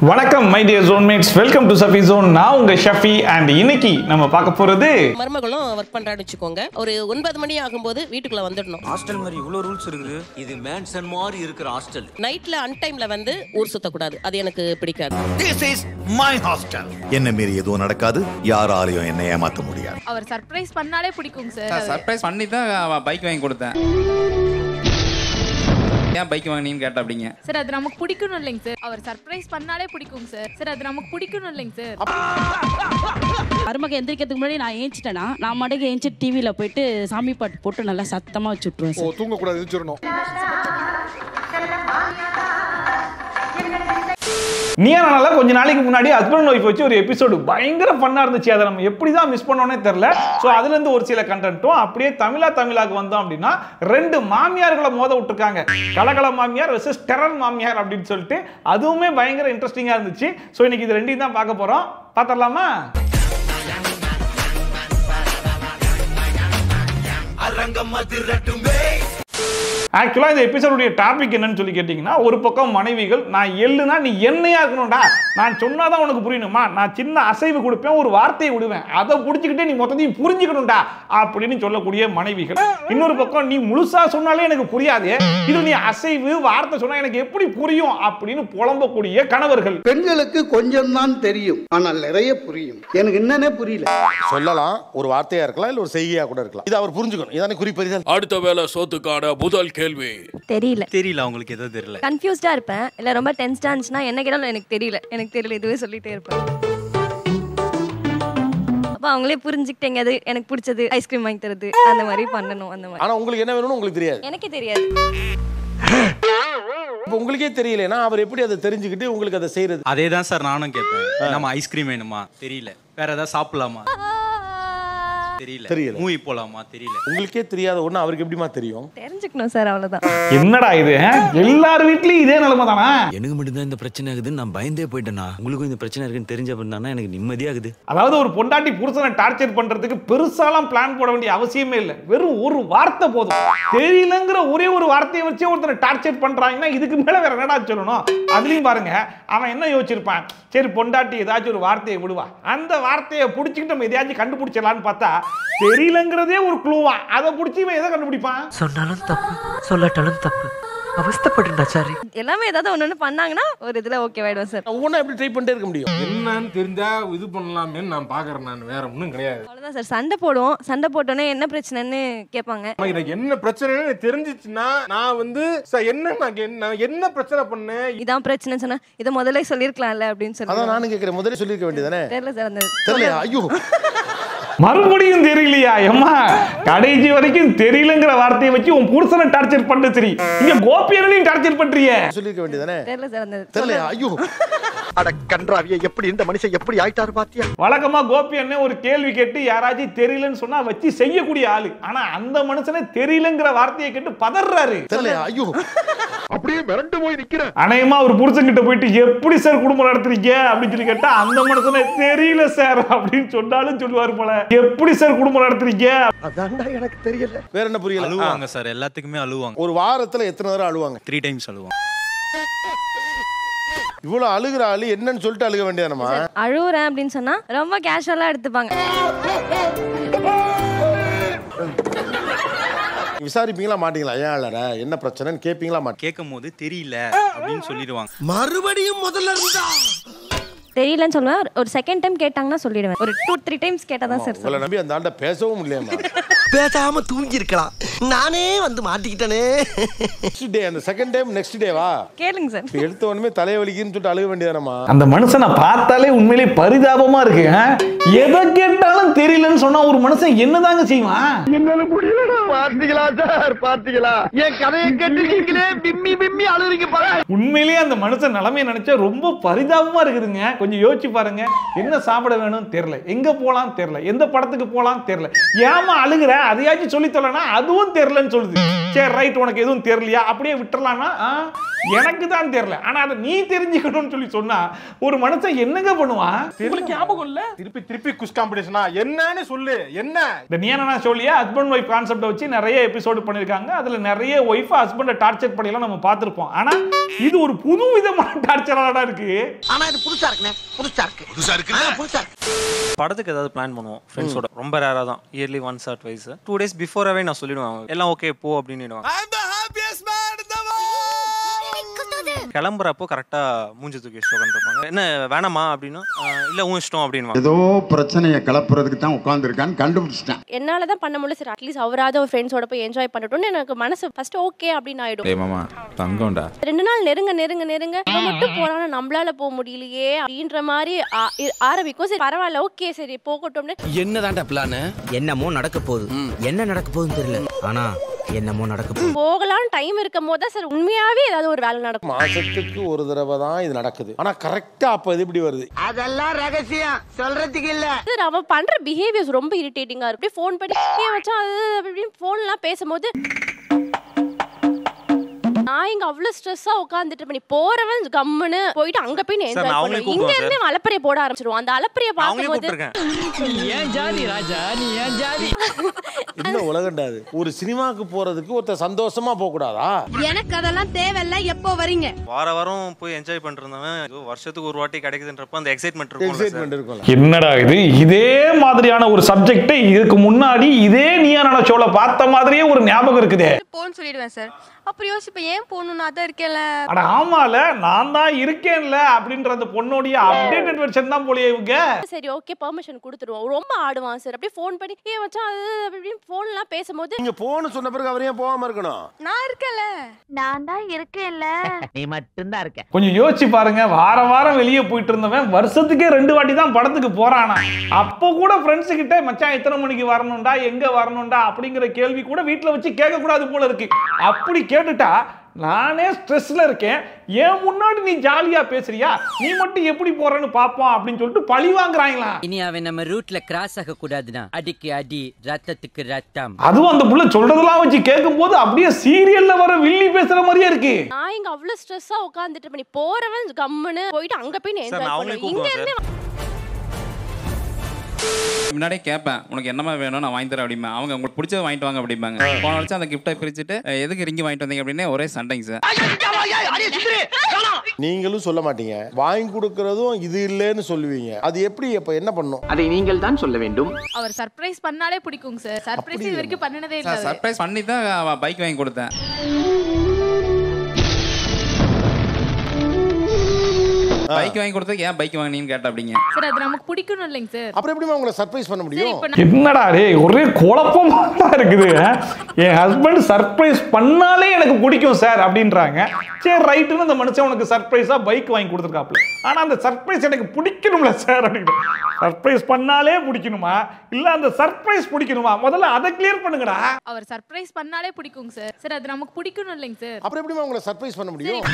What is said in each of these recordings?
வணக்கம் my dear zonemates, welcome to Safi zone. நான் உங்க ஷஃபி அண்ட் இன்னைக்கு நம்ம பார்க்க போறது மருமகளும் ஒர்க் பண்றான்னு வச்சுக்கோங்க. ஒரு 9 மணி ஆகும்போது வீட்டுக்குள்ள வந்துடணும். ஹாஸ்டல் மாதிரி இவ்வளவு ரூல்ஸ் இருக்குது. இது மேன்சன் மாதிரி இருக்கிற ஹாஸ்டல். நைட்ல அன்டைம்ல வந்து ஊர் சுத்த கூடாது. அது எனக்கு பிடிக்காது. This is my hostel. என்ன மீறி எதுவும் நடக்காது, யாராலையும் என்ன ஏமாத்த முடியாது. அவர் சர்ப்ரைஸ் பண்ணாலே பிடிக்கும் சார். சர்ப்ரைஸ் பண்ணி தான் பைக் வாங்கி கொடுத்தேன். ஏன் பைக் வாங்கினீங்கன்னு கேட்டா அப்படிங்க சார். அது நமக்கு பிடிக்கணும் இல்லைங்க சார். அவர் சர்ப்ரைஸ் பண்ணாலே பிடிக்கும் சார். சார் அது நமக்கு பிடிக்கணும் இல்லைங்க சார். மருமக எந்திரிக்கிறதுக்கு முன்னாடி நான் ஏஞ்சிட்டேனா, நான் மடக்கு ஏஞ்சி டிவியில் போயிட்டு சாமி பாட்டு போட்டு நல்லா சத்தமாக வச்சு விட்ருவேன் சார். தூங்கக்கூடாது, எழுந்திரணும். நீயானால கொஞ்ச நாளைக்கு முன்னாடி ஹஸ்பண்ட் ஒய்ஃப் வச்சு ஒரு எபிசோடு பயங்கர ஃபன்னா இருந்துச்சு. அதை நம்ம எப்படி தான் மிஸ் பண்ணோன்னே தெரியல. ஸோ அதுலேருந்து ஒரு சில கண்டென்ட்டும் அப்படியே தமிழாக்கு வந்தோம் அப்படின்னா 2 மாமியார்களை மோத விட்டுருக்காங்க. கலகல மாமியார் வெர்சஸ் டெரர் மாமியார் அப்படின்னு சொல்லிட்டு அதுவுமே பயங்கர இன்ட்ரெஸ்டிங்காக இருந்துச்சு. ஸோ இன்னைக்கு இது 2 தான் பார்க்க போகிறோம். பார்த்துடலாமா? ஆக்சுவலாக இந்த எபிசோடுடைய டாபிக் என்னன்னு சொல்லி கேட்டிங்கன்னா, ஒரு பக்கம் மனைவிகள், நான் எள்ளுனா நீ எண்ணெயா இருக்கணும்டா, நான் சொன்னாதான் உனக்கு புரியணுமா, நான் சின்ன அசைவு கொடுப்பேன், ஒரு வார்த்தையை விடுவேன், அதை பிடிச்சிக்கிட்டே நீ மொத்தத்தையும் புரிஞ்சுக்கணும்டா அப்படின்னு சொல்லக்கூடிய மனைவிகள். இன்னொரு பக்கம், நீ முழுசா சொன்னாலே எனக்கு புரியாது, இது நீ அசைவு வார்த்தை சொன்னா எனக்கு எப்படி புரியும் அப்படின்னு புலம்பக்கூடிய கணவர்கள். பெண்களுக்கு கொஞ்சம் தான் தெரியும், ஆனால் நிறைய புரியும். எனக்கு என்னன்னே புரியல. சொல்லலாம், ஒரு வார்த்தையா இருக்கலாம், இல்ல ஒரு செய்கையா கூட இருக்கலாம். இது அவர் புரிஞ்சுக்கணும். இதானே குறிப்பறிதல். அடுத்த வேளை சோத்துக்கான முதல் கேள்வி தெரியல உங்களுக்கு எதுவும் தெரியல. கன்ஃபியூஸ்டா இருப்பேன். இல்ல ரொம்ப டென்ஸ்டா இருந்துச்சுன்னா என்ன கேட்டாலும் எனக்கு தெரியல இதுவே சொல்லிட்டே இருப்பேன். அப்ப அவங்களே புரிஞ்சுக்கிட்டேங்க, அது எனக்கு பிடிச்சது ஐஸ்கிரீம் வாங்கி தருது, அந்த மாதிரி பண்ணணும். அந்த மாதிரி. ஆனா உங்களுக்கு என்ன வேணும்னு உங்களுக்கு தெரியாது. எனக்கே தெரியாது. இப்ப உங்களுக்கே தெரியலனா அவர் எப்படி அதை தெரிஞ்சுக்கிட்டு உங்களுக்கு அதை செய்யறது? அதே தான் சார் நானும் கேட்பேன். நம்ம ஐஸ்கிரீம் வேணுமா தெரியல, வேற ஏதாவது சாப்பிடலாமா தெரியல, மூவி போலாமா தெரியல. உங்களுக்கே தெரியாத ஒண்ணு அவருக்கு எப்படிமா தெரியும்? தெரிஞ்சுக்கணும் சார், அவ்வளவுதான். என்னடா இது, எல்லார் வீட்லயும் இதே நிலைமை தானா? எனக்கு மட்டும் தான் இந்த பிரச்சனை ஆகுதுன்னு நான் பயந்தே போயிட்டேனா. உங்களுக்கும் இந்த பிரச்சனை இருக்குன்னு தெரிஞ்ச அப்படின்னா எனக்கு நிம்மதியாகுது. அதாவது ஒரு பொண்டாட்டி புருஷனை டார்ச்சர் பண்றதுக்கு பெருசாலாம் பிளான் போட வேண்டிய அவசியமே இல்லை. வெறும் ஒரு வார்த்தை போதும். தெரியலங்கிற ஒரே ஒரு வார்த்தையை வச்சே ஒருத்தனை டார்ச்சர் பண்றாங்கன்னா இதுக்கு மேல வேற என்னடா சொல்லணும்? அதுலயும் பாருங்க, அவன் என்ன யோசிச்சிருப்பான், சரி பொண்டாட்டி ஏதாச்சும் ஒரு வார்த்தையை விடுவா, அந்த வார்த்தையை பிடிச்சிக்கிட்டு நம்ம எதையாச்சும் கண்டுபிடிச்சிடலான்னு பார்த்தா தெரியலங்கிறதே ஒரு க்ளூவா, அதை பிடிச்சி இவன் எதை கண்டுபிடிப்பான்? சொன்னாலும் தப்பு, சொல்லட்டாலும் தப்பு, அவஸ்தைப்பட்டுடா சாரி. எல்லாமே ஏதாவது ஒண்ணு பண்ணாங்கன்னா ஒரு இதுல ஓகே ஆயிடும் சார். ஒவ்வொன்றும் எப்படி ட்ரை பண்ணிட்டே இருக்க முடியும்? என்னன்னு தெரிஞ்சா இது பண்ணலாமே நான் பாக்குறேன். நான் வேற ஒன்றும் கிடையாது. அவ்வளவுதான் சார். சண்டை போடுவோம். சண்டை போட்டோன்னே என்ன பிரச்சனைன்னு கேட்பாங்க. எனக்கு என்ன பிரச்சனைன்னு தெரிஞ்சிச்சுன்னா நான் வந்து நான் என்ன பிரச்சனை பண்ணேன், இதான் பிரச்சனை சொன்னா இதை முதல்ல சொல்லிருக்கலாம்ல அப்படின்னு சொல்லி. அதான் நானும் கேட்கிறேன், முதல்ல சொல்லிருக்க வேண்டியதானே? தெரியல சார். அந்த தெரியல. ஐயோ, மறுபடியும் தெரியலையா? எம்மா, கடைசி வரைக்கும் தெரியலங்கிற வார்த்தையை வச்சு உன் புருஷனை டார்ச்சர் பண்ண சரி, இங்க கோபியனையும் டார்ச்சர் பண்றிய. சொல்லிருக்க வேண்டியதானே? தெரியல சார். அந்த தெரியல. ஐயோ, அட கன்றாவிய, எப்படி இந்த மனுஷன் எப்படி ஆயிட்டாரு பாத்தியா? வழக்கமா கோபி அண்ணன் ஒரு கேள்வி கேட்டு யாராச்சும் தெரியலன்னு சொன்னா வச்சு செய்யக்கூடிய ஆளு. ஆனா அந்த மனுஷனே தெரியலங்கிற வார்த்தையை கேட்டு பதறாரு. தெரியல. ஐயோ, அப்படியே மிரண்டு போய் நிக்கிறேன். அநேகமா ஒரு புருஷன் கிட்ட போயிட்டு எப்படி சார் குடும்பம் நடத்துறீங்க அப்படின்னு சொல்லி கேட்டா அந்த மனுஷனே தெரியல சார் அப்படின்னு சொன்னாலும் சொல்லுவாரு போல. எப்படி சார் குடும்பம் நடத்துறீங்க? அதான்டா எனக்கு தெரியல. வேற என்ன புரியல? அழுவாங்க சார், எல்லாத்துக்குமே அழுவாங்க. ஒரு வாரத்துல எத்தனை தடவை அழுவாங்க? 3 டைம்ஸ் அழுவாங்க. இவ்வளவு அழுகிற ஆளு என்னன்னு சொல்லிட்டு அழுக வேண்டியதானமா? அழுவுறேன் அப்படின்னு சொன்னா ரொம்ப கேஷுவலா எடுத்துப்பாங்க. விசாரிப்பீங்களா மாட்டீங்களா? ஏன் அழற, என்ன பிரச்சனைன்னு கேட்பீங்களா மாட்டீங்க? கேட்கும் போது தெரியல அப்படின்னு சொல்லிடுவாங்க. மறுபடியும் முதல்ல இருந்தா தெரியலன்னு சொல்லுவேன். ஒரு செகண்ட் டைம் கேட்டாங்கன்னா சொல்லிடுவேன். ஒரு 2-3 டைம்ஸ் கேட்டாதான் சார். உங்களை நம்பி அந்த ஆள்கிட்ட பேசவும் இல்லையாமா? பேசாம தூங்கி இருக்கலாம், நானே வந்து மாட்டிக்கிட்டனே. நெக்ஸ்ட் டே, அந்த செகண்ட் டைம் நெக்ஸ்ட் டேவா கேளுங்க சார். எடுத்த உடனே தலைவலிக்குன்னு சொல்லிட்டு அழுக வேண்டியதானமா? அந்த மனுஷனை பார்த்தாலே உண்மையிலே பரிதாபமா இருக்கு. எதை கேட்டாலும் தெரியலன்னு சொன்னா ஒரு மனுஷன் என்னதாங்க செய்வான்? என்னால முடியலடா. பாத்தீங்களா சார், பாத்தீங்களா என் கதையை கேட்டுருக்கீங்களே, பிம்மி பிம்மி அழுறீங்க பாரு. உண்மையிலேயே அந்த மனுஷன் நிலைமையை நினைச்சா ரொம்ப பரிதாபமா இருக்குதுங்க. கொஞ்சம் யோசிச்சு பாருங்க. என்ன சாப்பிட வேணும் தெரியல, எங்க போலாம் தெரியல, எந்த படத்துக்கு போலாம் தெரியல, ஏமா அழுகுற, அதையாச்சும் சொல்லி தொலைனா அதுவும் தெரியலன்னு சொல்லுது. சரி ரைட், உனக்கு எதுவும் தெரியலையா, அப்படியே விட்டுறலாம்னா எனக்கு தான் தெரியல. ஆனா அதை நீ தெரிஞ்சுக்கணும்னு சொல்லி சொன்னா ஒரு மனுஷன் என்னங்க பண்ணுவான்? உங்களுக்கு ஞாபகம் இல்ல? திருப்பி குஸ் காம்படிஷனா என்னன்னு சொல்லு. என்ன இந்த நீ என்ன சொல்லியா ஹஸ்பண்ட் ஒய்ஃப் கான்செப்டை வச்சு நிறைய எபிசோடு பண்ணிருக்காங்க. அதுல நிறைய ஒய்ஃப் ஹஸ்பண்டை டார்ச்சர் பண்ணிலாம் நம்ம பார்த்திருப்போம். ஆனா இது ஒரு புது விதமான டார்ச்சராடா இருக்கு. ஆனா இது புதுசா இருக்குனே. புதுசா இருக்கு. படத்துக்கு ஏதாவது பிளான் பண்ணுவோம் ஃப்ரெண்ட்ஸோட. ரொம்ப ரேரா தான், early once or twice. 2 days பிஃபோராவே நான் சொல்லிடுவேன், எல்லாம் ஓகே போ அப்படின்னு. கிளம்புறப்போ கரெக்டா மூஞ்சி தூக்கி உட்காந்துருப்பாங்க. என்ன வேணாமா அப்படின்னா, இல்ல உன் இஷ்டம் அப்படின்னு. ஏதோ பிரச்சனையை கிளப்புறதுக்கு தான் உட்காந்துருக்கான்னு கண்டுபிடிச்சிட்டேன். என்னாலதான் பண்ண முடியல. சரி அட்லீஸ்ட் அவராவது ஒரு ஃப்ரெண்ட்ஸோட போய் என்ஜாய் பண்ணட்டும்னு எனக்கு மனசு ஃபர்ஸ்ட் ஓகே அப்படின்னு ஆயிடும். மாமா தங்கம்டா 2 நாள் நெருங்க இவன் மட்டும் போறானா நம்மளால போக முடியலையே அப்படின்ற மாதிரி ஆரம்பிக்கும். சரி பரவாயில்ல ஓகே சரி போகட்டும்னு. என்னதான்டா பிளான்? என்னமோ நடக்க போகுது. என்ன நடக்க போகுதுன்னு தெரியல, ஆனா என்னமோ நடக்க போகுது. போகலாம் டைம் இருக்கும் போது சார் உண்மையாவே ஏதாவது ஒரு வேலை நடக்கும். மாசத்துக்கு ஒரு தடவை தான் இது நடக்குது. ஆனா கரெக்டா அப்ப இது இப்படி வருது. அதெல்லாம் ரகசியம் சொல்றதுக்கு இல்ல. சார் அவன் பண்ற பிஹேவியர்ஸ் ரொம்ப இரிட்டேட்டிங்கா இருக்கு. ஃபோன் பண்ணி ஏன் வச்சா அது அப்படின்னு ஃபோன்லாம் பேசும்போது நான் இங்க அவ்வளவு ஸ்ட்ரெஸ்ஸா உட்கார்ந்துட்டு பண்ணி போறவன் கம்முன்னு போயிட்டு அங்க போய் என்ஜாய் பண்ணுவேன். இங்க இருந்து அலப்பறைய போட ஆரம்பிச்சிருவான். அந்த அலப்பறைய பார்க்கும்போது ஏன் ஜாதி ராஜா நீ ஏன் ஜாதி என்ன உலகண்டாது. ஒரு சினிமாக்கு போறதுக்கு ஒருத்தர் சந்தோஷமா போக கூடாதா? எனக்கு அதெல்லாம் தேவையில்ல. எப்போ வரீங்க? வாரம் போய் என்ஜாய் பண்ணிருந்தவன் வருஷத்துக்கு ஒரு வாட்டி கிடைக்குதுன்றப்ப அந்த எக்ஸைட்மெண்ட் இருக்கும். என்னடா இது? இதே மாதிரியான ஒரு சப்ஜெக்ட் இதுக்கு முன்னாடி இதே நீயான ஷோல பார்த்த மாதிரியே ஒரு ஞாபகம் இருக்குதே. போன்னு சொல்லிடுவேன் சார். அப்புறம் யோசிப்பேன் ஏன் போகணும், நான் தான் இருக்கேன்ல. அட ஆமால நான் தான் இருக்கேன்ல அப்படின்ற அந்த பொண்ணோடைய அப்டேட்டட் வெர்ஷன் தான் போலயே இவங்க. சரி ஓகே பெர்மிஷன் கொடுத்துருவோம். ரொம்ப ஆடுவான் சார். அப்படியே ஃபோன் பண்ணி ஏன் வச்சான் அது அப்படின்னு ஃபோன்லாம் பேசும்போது நீங்க போன்னு சொன்ன பிறகு அவர் ஏன் போகாம இருக்கணும்? நான் இருக்கேன்ல. நான் தான் இருக்கேன்ல. நீ மட்டும் தான் இருக்க. கொஞ்சம் யோசிச்சு பாருங்க. வாரம் வெளியே போயிட்டு இருந்தவன் வருஷத்துக்கே 2 வாட்டி தான் படத்துக்கு போறானா. அப்போ கூட ஃப்ரெண்ட்ஸ் கிட்ட மச்சான் எத்தனை மணிக்கு வரணும்டா, எங்க வரணும்டா அப்படிங்கிற கேள்வி கூட வீட்டுல வச்சு கேட்க கூடாது போல இருக்கு. அப்படி கேட்டுட்டா நானே ஸ்ட்ரெஸ்ல இருக்கேன், ஏன் முன்னாடி நீ ஜாலியா பேசுறியா, நீ மட்டும் எப்படி போறன்னு பாப்போம் அப்படின்னு சொல்லிட்டு பழி வாங்குறாங்களா. இனி அவன் நம்ம ரூட்ல கிராஸ் ஆக கூடாதுனா அடிக்கு அடி ரத்தத்துக்கு ரத்தம். அதுவும் அந்த புள்ள சொல்றதெல்லாம் வச்சு கேட்கும் போது அப்படியே சீரியல்ல வர வில்லி பேசுற மாதிரியே இருக்கு. நான் இங்க அவ்வளவு ஸ்ட்ரெஸ்ஸா உட்கார்ந்துட்டு பண்ணி போறவன் கம்முன்னு போயிட்டு அங்க போய் என்ஜாய் பண்ணுவேன். இங்க இருந்து முன்னாடியே கேட்பேன் உனக்கு என்னமா வேணும் நான் வாங்கி தரேன் அப்படிமா. அவங்க உங்களுக்கு பிடிச்சதை வாங்கிட்டு வாங்க அப்படிம்பாங்க. போன வருஷம் அந்த கிஃப்டை பிரிச்சுட்டு எதுக்கு ரிங்கி வாங்கிட்டு வந்தீங்க அப்படின்னு ஒரே சண்டைங்க சார். நீங்களும் சொல்ல மாட்டீங்க, வாங்கி கொடுக்கறதும் இது இல்லைன்னு சொல்லுவீங்க. அது எப்படி அப்ப என்ன பண்ணும்? அதை நீங்கள் தான் சொல்ல வேண்டும். அவர் சர்ப்ரைஸ் பண்ணாலே பிடிக்கும் சார். சர்ப்ரைஸ் இது வரைக்கும் பண்ணனதே இல்ல. சர்ப்ரைஸ் பண்ணி தான் பைக் வாங்கி கொடுத்தேன். பைக் வாங்கி கொடுத்ததுக்கு ஏன் பைக் வாங்கினீங்கன்னு கேட்டா அப்படிங்க. சார் அது நமக்கு பிடிக்கணும் இல்லைங்க சார். அப்புறம் எப்படி உங்களை சர்ப்ரைஸ் பண்ண முடியும்? என்னடா டேய் ஒரே குழப்பமா இருக்குது. என் ஹஸ்பண்ட் சர்ப்ரைஸ் பண்ணாலே எனக்கு பிடிக்கும் சார் அப்படின்றாங்க. சரி ரைட்டுன்னு அந்த மனுஷன் உனக்கு சர்ப்ரைஸா பைக் வாங்கி கொடுத்துருக்காப்ல. ஆனா அந்த சர்ப்ரைஸ் எனக்கு பிடிக்கணும்ல சார் அப்படின்னு. சர்ப்ரைஸ் பண்ணாலே பிடிக்கணுமா இல்ல அந்த சர்ப்ரைஸ் பிடிக்கணுமா? முதல்ல அதை கிளியர் பண்ணுங்கடா. அவர் சர்ப்ரைஸ் பண்ணாலே பிடிக்கும் சார். சார் அது நமக்கு பிடிக்கணும் இல்லைங்க சார். அப்புறம் எப்படி உங்களை சர்ப்ரைஸ் பண்ண முடியும்?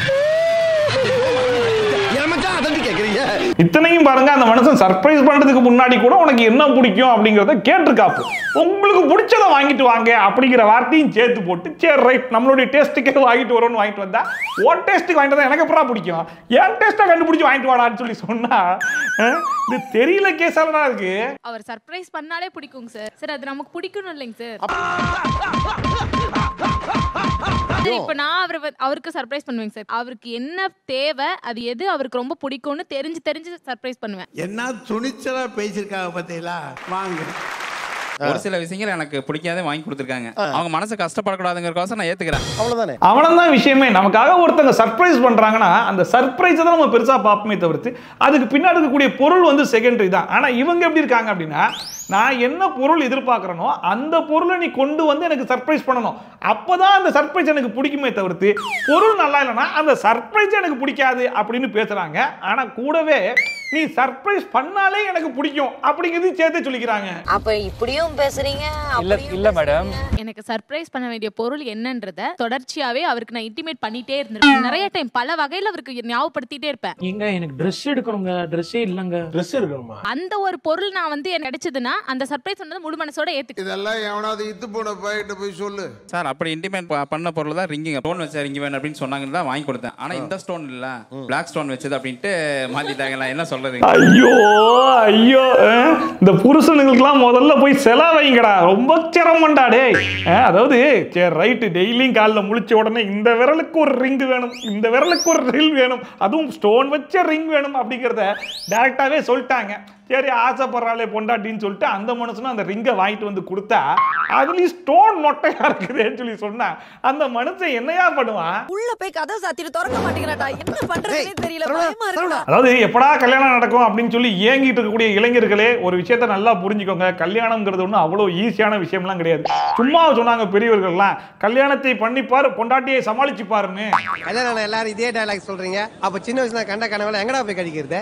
இத்தனையும் பாருங்க, அந்த மனுஷன் சர்ப்ரைஸ் பண்றதுக்கு முன்னாடி கூட உனக்கு என்ன பிடிக்கும் அப்படிங்கறத கேட்டிருக்காப்பு. உங்களுக்கு பிடிச்சதை வாங்கிட்டு வாங்க அப்படிங்கிற வார்த்தையும் சேர்த்து போட்டு சரி ரைட் நம்மளுடைய டேஸ்ட்டுக்கே வாங்கிட்டு வரோம்னு வாங்கிட்டு வந்தா ஓ டேஸ்ட்டுக்கு வாங்கிட்டு வந்தா எனக்கு எப்படா பிடிக்கும், என் டேஸ்ட்டை கண்டுபிடிச்சு வாங்கிட்டு வாடான்னு சொல்லி சொன்னா இது தெரியல கேஸால தான் இருக்கு. அவர் சர்ப்ரைஸ் பண்ணாலே பிடிக்கும் சார். சார் அது நமக்கு பிடிக்கணும் இல்லைங்க சார். இப்ப நான் அவருக்கு சர்ப்ரைஸ் பண்ணுவேங்க சார். அவருக்கு என்ன தேவை, அது எது அவருக்கு ரொம்ப பிடிக்கும்னு தெரிஞ்சு சர்ப்ரைஸ் பண்ணுவேன். என்ன துணிச்சலா பேசிருக்காங்க பாத்தீங்களா? வாங்க. ஒரு சில விஷயங்கள் எனக்கு பிடிக்காதே வாங்கி கொடுத்துருக்காங்க. அவங்க மனசு கஷ்டப்படக்கூடாதுங்கிறதுக்கோசம் நான் ஏத்துக்கிறேன். அவ்வளவுதானே. அவ்வளவுதான் விஷயமே. நமக்காக ஒருத்தங்க சர்ப்ரைஸ் பண்றாங்கன்னா அந்த சர்ப்ரைஸை தான் நம்ம பெருசா பார்ப்போமே தவிர்த்து அதுக்கு பின்னாடி இருக்கக்கூடிய பொருள் வந்து செகண்டரி தான். ஆனா இவங்க எப்படி இருக்காங்க அப்படின்னா, நான் என்ன பொருள் எதிர்பார்க்கறனோ அந்த பொருளை நீ கொண்டு வந்து எனக்கு சர்ப்ரைஸ் பண்ணணும், அப்பதான் அந்த சர்ப்ரைஸ் எனக்கு பிடிக்குமே தவிர்த்து பொருள் நல்லா இல்லைன்னா அந்த சர்ப்ரைஸ் எனக்கு பிடிக்காது அப்படின்னு பேசுறாங்க. ஆனா கூடவே நீ சர்ப்ரைஸ் பண்ணாலே எனக்கு பிடிக்கும் அப்படிங்கிறது சேர்த்து சொல்லிக்கிறாங்க. அப்ப இப்படியும் பேசுறீங்க. இல்ல மேடம், எனக்கு சர்ப்ரைஸ் பண்ண வேண்டிய பொருள் என்னன்றத தொடர்ச்சியாவே அவருக்கு நான் இன்டிமேட் பண்ணிட்டே இருந்திருக்கேன். நிறைய டைம் பல வகையில அவருக்கு ஞாபகப்படுத்திட்டே இருப்பேன். நீங்க எனக்கு Dress எடுக்கணுங்க, Dressே இல்லங்க. Dress எடுக்கணுமா? அந்த ஒரு பொருள் நான் வந்து எனக்கு கிடைச்சதுன்னா அந்த சர்ப்ரைஸ் பண்ணது முழு மனசோட ஏத்துக்கு. இதெல்லாம் எவனாவது இத்து போன பையிட்ட போய் சொல்லு. சார் அப்படி இன்டிமேட் பண்ண பொருள் தான் ரிங்கிங். ஸ்டோன் வச்ச ரிங் வேணும் அப்படின்னு சொன்னாங்கன்னு தான் வாங்கி கொடுத்தேன். ஆனா இந்த ஸ்டோன் இல்ல, பிளாக் ஸ்டோன் வச்சது அப்படின்ட்டு மாத்திட்டாங்களா? என்ன சொல்றது? ஐயோ ஐயோ, இந்த புருஷனுங்களுக்குலாம் முதல்ல போய் செலவைங்கடா, ரொம்ப சிரமம்டா டேய். அதாவது சரி ரைட்டு, டெய்லியும் காலில் முழிச்ச உடனே இந்த விரலுக்கு ஒரு ரிங் வேணும், இந்த விரலுக்கு ஒரு ரிங் வேணும், அதுவும் ஸ்டோன் வச்ச ரிங் வேணும் அப்படிங்கிறத டைரக்டாவே சொல்லிட்டாங்க. சரி ஆசைப்படுறாளே பொண்டாட்டின்னு சொல்லிட்டு அந்த மனுஷனும் அந்த ரிங்கை வாங்கிட்டு வந்து கொடுத்தா அதுலயும் ஸ்டோன் மொட்டையா இருக்குதுன்னு சொல்லி சொன்னா அந்த மனுஷன் என்னையா பண்ணுவான்? உள்ள போய் கதை சாத்திட்டு திறக்க மாட்டேங்கிறாடா, என்ன பண்றதுனே தெரியல, பயமா இருக்குடா. அதாவது எப்படா கல்யாணம் நடக்கும் அப்படின்னு சொல்லி ஏங்கிட்டு இருக்கக்கூடிய இளைஞர்களே ஒரு விஷயத்த நல்லா புரிஞ்சுக்கோங்க. கல்யாணம்ங்கிறது ஒன்றும் அவ்வளோ ஈஸியான விஷயம்லாம் கிடையாது. சும்மா சொன்னாங்க பெரியவர்கள்லாம், கல்யாணத்தை பண்ணிப்பார் பொண்டாட்டியை சமாளிச்சு பாருன்னு. கல்யாணம் எல்லாரும் இதே டயலாக் சொல்றீங்க. அப்ப சின்ன வயசுல கண்ட கனவுல எங்கடா போய் கடிக்கிறது?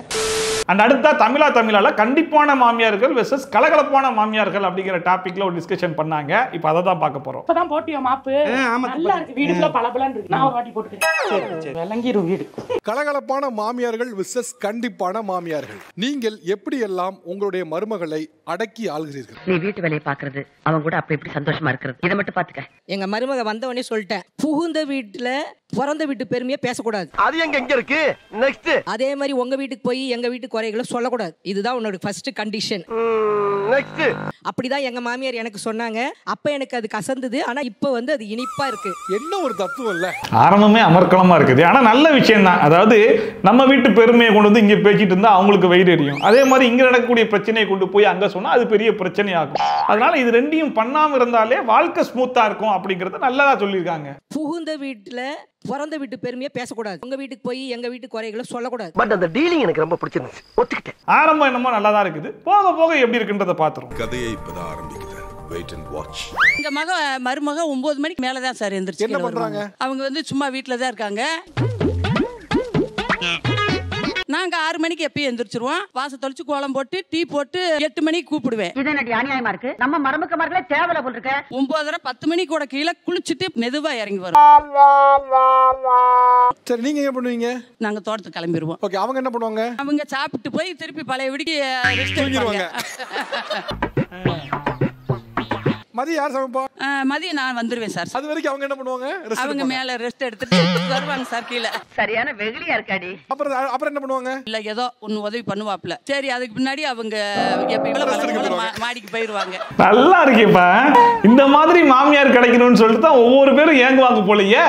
அண்ட் அடுத்தா தமிழால கண்டிப்பான மாமியார்கள் வெர்சஸ் கலகலப்பான மாமியார்கள் அப்படிங்கிற டாபிக்ல ஒரு டிஸ்கஷன் பண்ணாங்க. இப்போ அதை தான் பார்க்க போறோம். இப்பதான் போட்டியோ மாப்பு? நல்லா இருக்கு, வீடு ஃபுல்லா பளபளன்னு இருக்கு. நான் ஒரு வாட்டி போட்டுக்கிறேன். விளங்கிரும் வீடு. கலகலப்பான மாமியார்கள் விசஸ் கண்டிப்பான மாமியார்கள். நீங்கள் எப்படி எல்லாம் உங்களுடைய மருமகளை அடக்கி ஆள்கிறீர்கள்? நீ வீட்டு வேலையை பாக்குறது, அவன் கூட அப்படி இப்படி சந்தோஷமா இருக்கிறது, இதை மட்டும் பாத்துக்க. எங்க மருமக வந்த உடனே சொல்லிட்டேன், புகுந்த வீட்டுல பிறந்த வீட்டு பெருமையை பேசக்கூடாது. அது எங்க இருக்கு? நெக்ஸ்ட் அதே மாதிரி உங்க வீட்டுக்கு போய் எங்க வீட்டு குறைகளை சொல்லக்கூடாது. இதுதான் உன்னோட ஃபர்ஸ்ட் கண்டிஷன். நெக்ஸ்ட் அப்படிதான் எங்க மாமியார் எனக்கு சொன்னாங்க. அப்ப எனக்கு அது கசந்தது, ஆனா இப்ப வந்து அது இனிப்பா இருக்கு. என்ன ஒரு தத்துவம் இல்ல? ஆரம்பமே அமர்க்கலமா இருக்குது, ஆனா நல்ல விஷயம் தான். அதாவது நம்ம வீட்டு பெருமையை கொண்டு வந்து இங்க பேசிட்டு இருந்தா அவங்களுக்கு வயிறு எரியும். அதே மாதிரி இங்க நடக்கக்கூடிய பிரச்சனையை கொண்டு போய் அங்க சொன்னா அது பெரிய பிரச்சனை ஆகும். அதனால இது ரெண்டையும் பண்ணாம இருந்தாலே வாழ்க்கை ஸ்மூத்தா இருக்கும் அப்படிங்கறத நல்லதா சொல்லியிருக்காங்க. புகுந்த வீட்டுல பிறந்த வீட்டு பெருமையை பேசக்கூடாது. உங்க வீட்டுக்கு போய் எங்க வீட்டு குறைகளை சொல்லக்கூடாது. பட் அந்த டீலிங் எனக்கு ரொம்ப பிடிச்சிருந்துச்சு, ஒத்துக்கிட்டேன். ஆரம்பம் என்னமோ நல்லா தான் இருக்குது, போக போக எப்படி இருக்குன்றத பாத்துறோம். கதையை இப்பதான் ஆரம்பிக்குது. Wait and watch. எங்க மருமக 9 மணிக்கு மேல தான் சார் எந்திரிச்சு. என்ன பண்றாங்க? அவங்க வந்து சும்மா வீட்ல தான் இருக்காங்க. நாங்க 6 மணிக்கு எப்பயும் எந்திரிச்சிருவோம். வாச தொளிச்சு கோலம் போட்டு டீ போட்டு 8 மணிக்கு கூப்பிடுவேன். இது என்ன அநியாயமா இருக்கு? நம்ம மருமகமார்களே தேவல போல் இருக்க. 9:30 10 மணிக்கு கூட கீழே குளிச்சுட்டு மெதுவா இறங்கி வரும். சரி நீங்க என்ன பண்ணுவீங்க? நாங்க தோட்டத்துக்கு கிளம்பிடுவோம். ஓகே, அவங்க என்ன பண்ணுவாங்க? அவங்க சாப்பிட்டு போய் திருப்பி பழைய விடிக்கு ரெஸ்ட் தூங்கிடுவாங்க. மதியம் யார் சமைப்பா? மதியம் நான் வந்துருவேன் சார். அது வரைக்கும் அவங்க என்ன பண்ணுவாங்க? அவங்க மேல ரெஸ்ட் எடுத்துட்டு வருவாங்க சார் கீழே. சரியான வெகுளியா இருக்காடி. அப்புறம் என்ன பண்ணுவாங்க? இல்ல ஏதோ ஒன்னு உதவி பண்ணுவாப்ல. சரி அதுக்கு முன்னாடி அவங்க மாடிக்கு போயிருவாங்க. நல்லா இருக்கேப்பா, இந்த மாதிரி மாமியார் கிடைக்கணும்னு சொல்லிட்டு தான் ஒவ்வொரு பேரும் ஏங்குவாங்க போலயே.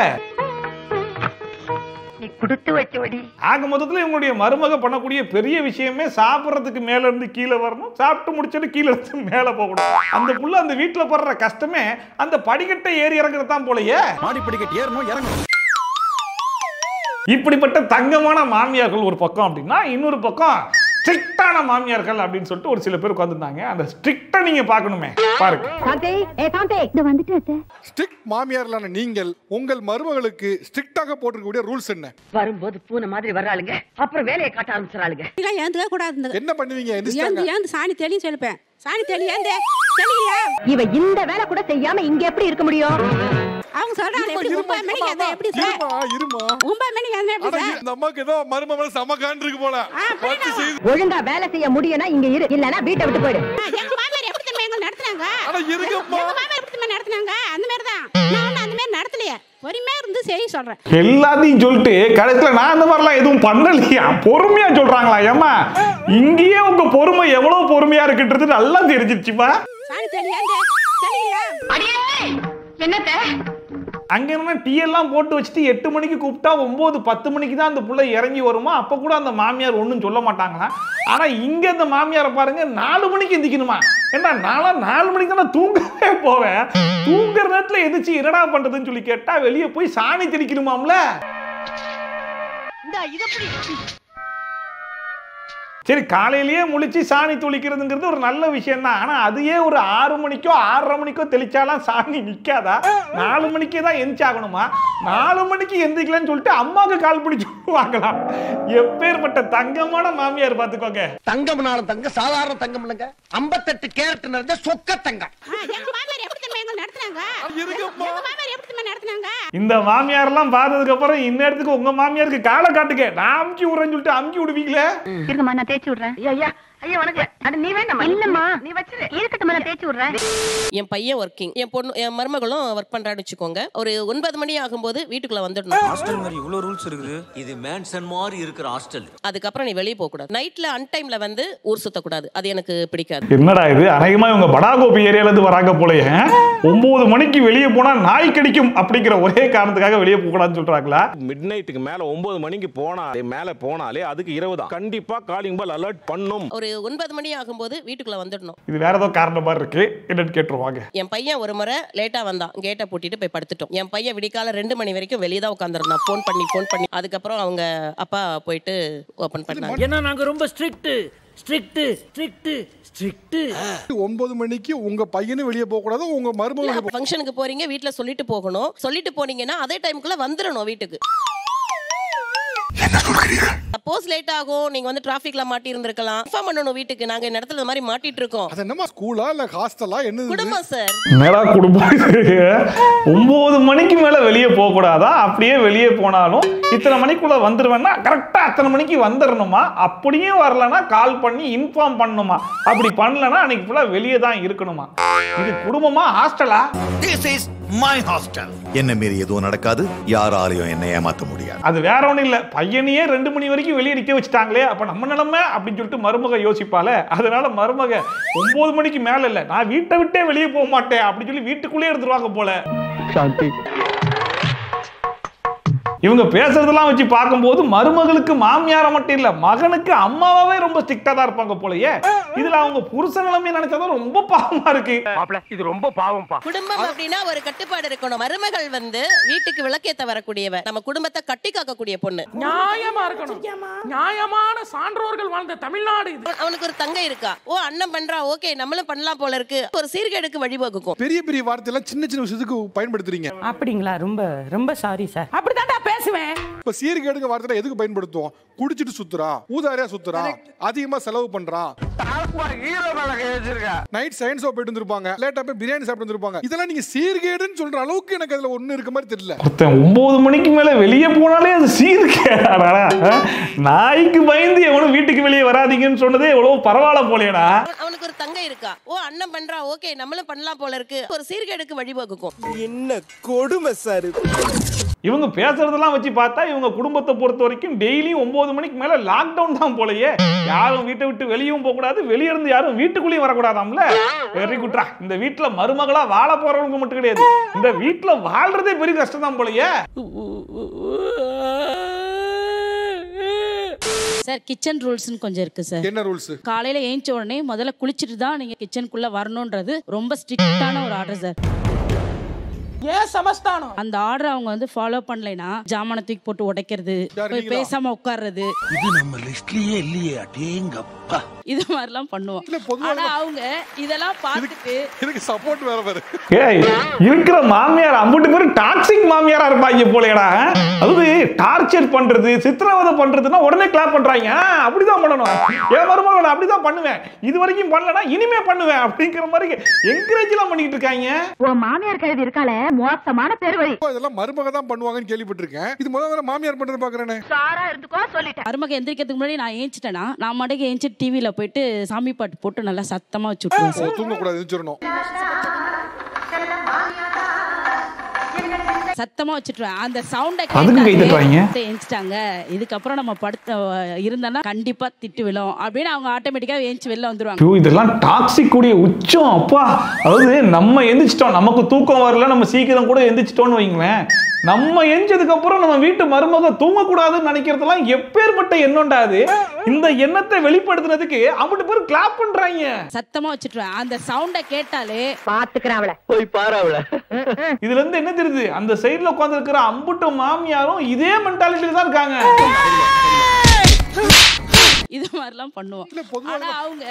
குடுத்து வச்சவடி. ஆக மொத்தத்தில் இவங்களுடைய மருமக பண்ணக்கூடிய பெரிய விஷயமே சாப்பிட்றதுக்கு மேல இருந்து கீழே வரணும், சாப்பிட்டு முடிச்சுட்டு கீழே இருந்து மேலே போகணும். அந்த புள்ள அந்த வீட்டில் படுற கஷ்டமே அந்த படிக்கட்டை ஏறி இறங்குறது தான் போலயே. மாடி படிக்கட்டு ஏறணும் இறங்கணும். இப்படிப்பட்ட தங்கமான மாமியார்கள் ஒரு பக்கம் அப்படின்னா, இன்னொரு பக்கம் ஸ்ட்ரிக்டான மாமியார்கள் அப்படின்னு சொல்லிட்டு ஒரு சில பேர் உட்கார்ந்துருந்தாங்க. அந்த ஸ்ட்ரிக்ட்டா நீங்க பார்க்கணுமே, பாருங்க. ஸ்ட்ரிக்ட் மாமியார்களான நீங்கள் உங்கள் மருமகளுக்கு ஸ்ட்ரிக்ட்டாக போட்டிருக்கக்கூடிய ரூல்ஸ் என்ன? வரும்போது பூனை மாதிரி வர்றாளுங்க, அப்புறம் வேலையை காட்ட ஆரம்பிச்சாளுங்க. ஏந்துக்க கூடாது. என்ன பண்ணுவீங்க? ஏந்து சாணி தெளியும் சொல்லுப்பேன். சாணி தெளியா இவ இந்த வேலை கூட செய்யாம இங்க எப்படி இருக்க முடியும்? அவங்க சொல்றாங்க எப்படி 9 மணிக்கு அந்த எப்படி சார்? இருமா 9 மணிக்கு அந்த எப்படி சார்? இந்த அம்மாக்கு ஏதோ மருமகள சமகான் இருக்கு போல. ஒழுங்கா வேலை செய்ய முடியனா இங்க இரு, இல்லனா வீட்டை விட்டு போயிடு. எங்க மாமியார் எப்படி தெரியுமா எங்க நடத்துனாங்க? அட இருங்கப்பா. எங்க மாமியார் எப்படி தெரியுமா நடத்துனாங்க? அந்த மாதிரி தான். நான் அந்த மாதிரி நடத்தலையே. பொறுமையா இருந்து செய்ய சொல்றேன். எல்லாத்தையும் சொல்லிட்டு கடைசியில் நான் அந்த மாதிரிலாம் எதுவும் பண்ணலையா, பொறுமையா சொல்றாங்களா? ஏமா இங்கேயே உங்க பொறுமை எவ்வளவு பொறுமையா இருக்குன்றது நல்லா தெரிஞ்சிருச்சுப்பா. சாணி தெளியாங்க தெளியா அடியே என்னத்த அங்க என்ன டீ எல்லாம் போட்டு வச்சுட்டு 8 மணிக்கு கூப்பிட்டா 9 10 மணிக்கு தான் அந்த புள்ள இறங்கி வருமா? அப்ப கூட அந்த மாமியார் ஒன்றும் சொல்ல மாட்டாங்களா? ஆனா இங்க இந்த மாமியாரை பாருங்க 4 மணிக்கு எந்திக்கணுமா? ஏன்னா நான்லாம் 4 மணிக்கு தான் தூங்கவே போவேன். தூங்குற நேரத்துல எதிர்த்து என்னடா பண்றதுன்னு சொல்லி கேட்டா வெளியே போய் சாணி தெளிக்கணுமாம்ல. சரி, காலையிலேயே முழிச்சு சாணி தொளிக்கிறதுங்கிறது ஒரு நல்ல விஷயம் தான். ஆனா அதையே ஒரு 6 மணிக்கோ 6:30 மணிக்கோ தெளிச்சாலாம் சாணி நிக்காதா? 4 மணிக்கே தான் எந்திரிச்சாகணுமா? 4 மணிக்கு எந்திரிக்கலன்னு சொல்லிட்டு அம்மாவுக்கு கால் பிடிச்சு வாங்கலாம். எப்பேற்பட்ட தங்கமான மாமியார் பாத்துக்கோங்க. தங்கம்னாலும் தங்க சாதாரண தங்கம் இல்லைங்க, 58 கேரட் நிறைஞ்ச சொக்க தங்கம். இந்த மாமியார் எல்லாம் பார்த்ததுக்கு அப்புறம் இந்நேரத்துக்கு உங்க மாமியாருக்கு காலை காட்டுங்க, நான் அமுக்கி விடுறேன்னு சொல்லிட்டு அமுக்கி விடுவீங்களே. இருங்கம்மா, நான் தேய்ச்சி விடுறேன். ஐயா ஐயா வணக்கம். அட நீ வேண்டாம்மா. இல்லம்மா நீ வச்சிரு. இருக்கட்டும்மா, நான் தேய்ச்சி விடுறேன். என் பையன் ஒர்க்கிங், என் மருமகளும் ஒர்க் பண்றான்னு வச்சுக்கோங்க. ஒரு 9 மணி ஆகும்போது வீட்டுக்குள்ள வந்துடணும். ஹாஸ்டல் மாதிரி இவ்வளவு ரூல்ஸ் இருக்குது. இது மேன்சன் மாதிரி இருக்கிற ஹாஸ்டல். அதுக்கப்புறம் நீ வெளியே போக கூடாது. நைட்ல அன்டைம்ல வந்து ஊர் சுத்த கூடாது. அது எனக்கு பிடிக்காது. என்னடா இது, அநேகமா இவங்க படாகோபி ஏரியால இருந்து வராங்க போலயே. 9 மணிக்கு வெளியே போனா நாய் கடிக்கும் அப்படிங்கிற ஒரே காரணத்துக்காக வெளியே போக கூடாதுன்னு சொல்றாங்களா? மிட் நைட்டுக்கு மேல 9 மணிக்கு போனாலே அதுக்கு இரவு தான். கண்டிப்பா காலிங் பெல் அலர்ட் பண்ணும். ஒரு 9 மணி ஆகும்போது வீட்டுக்குள்ள வந்துடணும். இது வேற ஏதோ காரணமா இருக்கு, என்னன்னு கேட்டுருவாங்க. என் பையன் ஒரு முறை லேட்டா வந்தான், கேட்டை பூட்டிட்டு போய் படுத்துட்டோம். என் பையன் விடிக்கால 2 மணி வரைக்கும் வெளியே தான் உட்காந்துருந்தான், ஃபோன் பண்ணி. அதுக்கப்புறம் அவங்க அப்பா போயிட்டு ஓபன் பண்ணாங்க. ஏன்னா நாங்க ரொம்ப ஸ்ட்ரிக்ட் 9 மணிக்கு உங்க பையனும் வெளியே போக கூடாது, உங்க மருமகளும். ஃபங்க்ஷனுக்கு போறீங்க, வீட்ல சொல்லிட்டு போகணும். சொல்லிட்டு போனீங்கன்னா அதே டைம்க்குள்ள வந்துடணும் வீட்டுக்கு. சப்போஸ் லேட் ஆகும், நீங்க வந்து டிராஃபிக்ல மாட்டி இருந்திருக்கலாம், இன்ஃபார்ம் பண்ணனும் வீட்டுக்கு. நாங்க இந்த இடத்துல இந்த மாதிரி மாட்டிட்டு இருக்கோம். அது என்னமா ஸ்கூலா இல்ல ஹாஸ்டலா என்னது? குடும்பம் சார். மேலா குடும்பம். 9 மணிக்கு மேல வெளியே போக கூடாதா? அப்படியே வெளியே போனாலும் இத்தனை மணிக்குள்ள வந்துருவேன்னா கரெக்டா அத்தனை மணிக்கு வந்துடணுமா? அப்படியே வரலன்னா கால் பண்ணி இன்ஃபார்ம் பண்ணணுமா? அப்படி பண்ணலன்னா அன்னைக்கு ஃபுல்லா வெளியே தான் இருக்கணுமா? இது குடும்பமா ஹாஸ்டலா? This is my hostel. என்ன மீறி எதுவும் நடக்காது, யாராலையும் என்ன ஏமாத்த முடியாது. அது வேற ஒண்ணும் இல்ல, பையனையே 2 மணி வரைக்கும் வெளியே நிக்க வச்சுட்டாங்களே, அப்ப நம்ம நிலைமை அப்படின்னு சொல்லிட்டு மருமக யோசிப்பால. அதனால மருமக 9 மணிக்கு மேல இல்ல, நான் வீட்டை விட்டே வெளியே போக மாட்டேன் அப்படின்னு சொல்லி வீட்டுக்குள்ளே இருந்துருவாங்க போல. சாந்தி. இவங்க பேசுறதெல்லாம் வச்சு பார்க்கும்போது மருமகளுக்கு மாமியார மட்டும் இல்ல, மகனுக்கு அம்மாவே ரொம்ப ஸ்ட்ரிக்டா தான் இருப்பாங்க போலயே. இதுல அவங்க புருஷ நிலைமை நினைச்சதான் ரொம்ப பாவமா இருக்கு. இது ரொம்ப பாவம்பா. குடும்பம் அப்படின்னா ஒரு கட்டுப்பாடு இருக்கணும். மருமகள் வந்து வீட்டுக்கு விளக்கேத்த வரக்கூடியவ, நம்ம குடும்பத்தை கட்டி காக்கக்கூடிய பொண்ணு. நியாயமா இருக்கணும். நியாயமான சான்றோர்கள் வாழ்ந்த தமிழ்நாடு இது. அவனுக்கு ஒரு தங்கை இருக்கா, ஓ அண்ணன் பண்றா, ஓகே நம்மளும் பண்ணலாம் போல இருக்கு. ஒரு சீர்கேடுக்கு வழிவகுக்கும். பெரிய பெரிய வார்த்தையெல்லாம் சின்ன சின்ன விஷயத்துக்கு பயன்படுத்துறீங்க. அப்படிங்களா? ரொம்ப ரொம்ப சாரி சார். அப்படிதான் பேசுவேன். இப்ப சீர்கேடுங்க வார்த்தை எதுக்கு பயன்படுத்துவோம்? குடிச்சிட்டு சுத்துறா, ஊதாரியா சுத்துறா, அதிகமா செலவு பண்றான், நைட் சயின்ஸ் போயிட்டு இருந்திருப்பாங்க, லேட்டா போய் பிரியாணி சாப்பிட்டு இருந்திருப்பாங்க. இதெல்லாம் நீங்க சீர்கேடுன்னு சொல்ற அளவுக்கு எனக்கு அதுல ஒண்ணு இருக்க மாதிரி தெரியல. 9 மணிக்கு மேல வெளியே போனாலே அது சீர்கேடா? நாய்க்கு பயந்து எவனும் வீட்டுக்கு வெளியே வராதீங்கன்னு சொன்னதே எவ்வளவு பரவாயில்ல போலேடா. அவனுக்கு ஒரு தங்கை இருக்கா, ஓ அண்ணன் பண்றா, ஓகே நம்மளும் பண்ணலாம் போல இருக்கு. ஒரு சீர்கேடுக்கு வழிவகுக்கும். என்ன கொடுமை சார். இவங்க பேசுறதெல்லாம் வச்சு பார்த்தா இவங்க குடும்பத்தை பொறுத்த வரைக்கும் டெய்லியும் 9 மணிக்கு மேல லாக்டவுன் தான் போலயே. யாரும் வீட்டை விட்டு வெளியும் போக கூடாது, வெளியே இருந்து யாரும் வீட்டுக்குள்ளேயும் வரக்கூடாதாம்ல. வெரி குட்ரா. இந்த வீட்டுல மருமகளா வாழ போறவங்க மட்டும் கிடையாது, இந்த வீட்டுல வாழ்றதே பெரிய கஷ்டம் தான் போலயே. சார் கிச்சன் ரூல்ஸ்னு கொஞ்சம் இருக்கு சார். என்ன ரூல்ஸ்? காலையில ஏஞ்ச உடனே முதல்ல குளிச்சிட்டு தான் நீங்க கிச்சனுக்குள்ள வரணும்ன்றது ரொம்ப ஸ்ட்ரிக்டான ஒரு ஆர்டர் சார். ஏன் சமஸ்தானம்? அந்த ஆர்டர் அவங்க வந்து ஃபாலோ பண்ணலைனா ஜாமான தூக்கி போட்டு உடைக்கிறது, போய் பேசாம உட்கார்றது, இது நம்ம லிஸ்ட்லயே இல்லையே. அடேங்கப்பா. இது மாதிரிலாம் பண்ணுவோம். ஆனா அவங்க இதெல்லாம் பார்த்துட்டு இதுக்கு சப்போர்ட் வேற வேற. ஏய், இருக்கிற மாமியார் அம்புட்டு பேர் டாக்ஸிக் மாமியாரா இருப்பாங்க போலடா. அதாவது டார்ச்சர் பண்றது, சித்திரவதை பண்றதுன்னா உடனே கிளாப் பண்றாங்க. அப்படிதான் பண்ணணும். ஏன் மருமகள் அப்படிதான் பண்ணுவேன், இது வரைக்கும் பண்ணலனா இனிமே பண்ணுவேன் அப்படிங்கிற மாதிரி என்கரேஜ் எல்லாம் பண்ணிட்டு இருக்காங்க. ஓ மாமியார் கழுவி இருக்காளே, மோசமான பேர் வழி. இதெல்லாம் மருமக தான் பண்ணுவாங்கன்னு கேள்விப்பட்டிருக்கேன். இது முதல்ல மாமியார் பண்றது பாக்குறேனே. சாரா இருந்துக்கோ சொல்லிட்டேன். மருமக எந்திரிக்கிறதுக்கு முன்னாடி நான் ஏஞ்சிட்டேனா, நான் மடக்கு ஏஞ்சி டிவில போயிட்டு சாமி பாட்டு போட்டு நல்லா சத்தமா வச்சுட்டுருவேன். தூங்க கூடாது, எந்திரிச்சிரணும். சத்தமா வச்சுட்டுருவேன். அந்த சவுண்டை ஏஞ்சிட்டாங்க, இதுக்கப்புறம் நம்ம படுத்த இருந்தானா கண்டிப்பா திட்டு விழும் அப்படின்னு அவங்க ஆட்டோமேட்டிக்கா ஏஞ்சி வெளில வந்துருவாங்க. இதெல்லாம் டாக்ஸிக் கூடிய உச்சம் அப்பா. அதாவது நம்ம எந்திரிச்சிட்டோம், நமக்கு தூக்கம் வரல, நம்ம சீக்கிரம் கூட எந்திரிச்சிட்டோம்னு வைங்களேன், நம்ம எஞ்சதுக்கு அப்புறம் நம்ம வீட்டு மருமக தூங்கக்கூடாதுன்னு நினைக்கிறதெல்லாம் எப்பேற்பட்ட எண்ணம்டா அது. இந்த எண்ணத்தை வெளிப்படுத்துறதுக்கு அம்பட்டு பேர் கிளாப் பண்றாங்க. சத்தமா வச்சுட்டுருவேன். அந்த சவுண்டை கேட்டாலே பாத்துக்கிறாங்கள போய் பாராவல. இதுல இருந்து என்ன தெரியுது, அந்த சைடுல உட்கார்ந்து இருக்கிற அம்புட்டு மாமியாரும் இதே மென்டாலிட்டில தான் இருக்காங்க. இது மாதிரிலாம் பண்ணுவோம். ஆனா அவங்க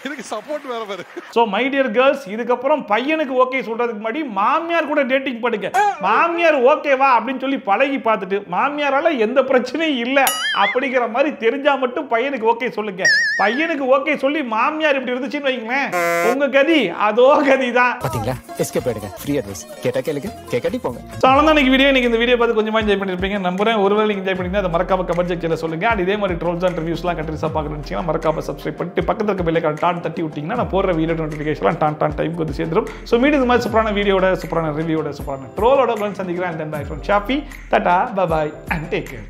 இதுக்கு சப்போர்ட் வேற வேற. ஸோ மை டியர் கேர்ள்ஸ், இதுக்கப்புறம் பையனுக்கு ஓகே சொல்றதுக்கு முன்னாடி மாமியார் கூட டேட்டிங் பண்ணுங்க. மாமியார் ஓகேவா அப்படின்னு சொல்லி பழகி பார்த்துட்டு மாமியாரால எந்த பிரச்சனையும் இல்லை அப்படிங்கிற மாதிரி தெரிஞ்சா மட்டும் பையனுக்கு ஓகே சொல்லுங்க. பையனுக்கு ஓகே சொல்லி மாமியார் இப்படி இருந்துச்சுன்னு வைங்களேன், உங்க கதி அதோ கதி தான். பாத்தீங்களா, எஸ்கேப் ஆயிடுங்க. ஃப்ரீ அட்வைஸ் கேட்டா கேளுங்க, கேட்காட்டி போங்க. ஸோ அவ்வளோதான் இன்னைக்கு வீடியோ. இன்னைக்கு இந்த வீடியோ பார்த்து கொஞ்சமா என்ஜாய் பண்ணிருப்பீங்க நம்புறேன். ஒருவேளை நீங்க என்ஜாய் பண்ணீங்கன்னா அதை மறக்காம கமெண்ட் செக்ஷன்ல சொல்லுங்க. அண்ட் இதே மாதிரி ட்ரோல்ஸ் அண்ட் ரிவ்யூஸ்லாம் கண்டிப்பா பார்க்கணும்னு மறக்காம சப்ஸ்கிரைப் பண்ணிட்டு பக்கத்துல இருக்க பெல் ஐகான் டான் தட்டி விட்டீங்கன்னா நான் போடுற வீடியோ நோட்டிஃபிகேஷன் டான் டைமுக்கு வந்து சேர்ந்துடும். ஸோ மீண்டும் இந்த மாதிரி சூப்பரான வீடியோட, சூப்பரான ரிவ்யூட, சூப்பரான ட்ரோலோட வந்து சந்திக்கிறேன். And then bye from Shafi. Tata, bye bye and take care.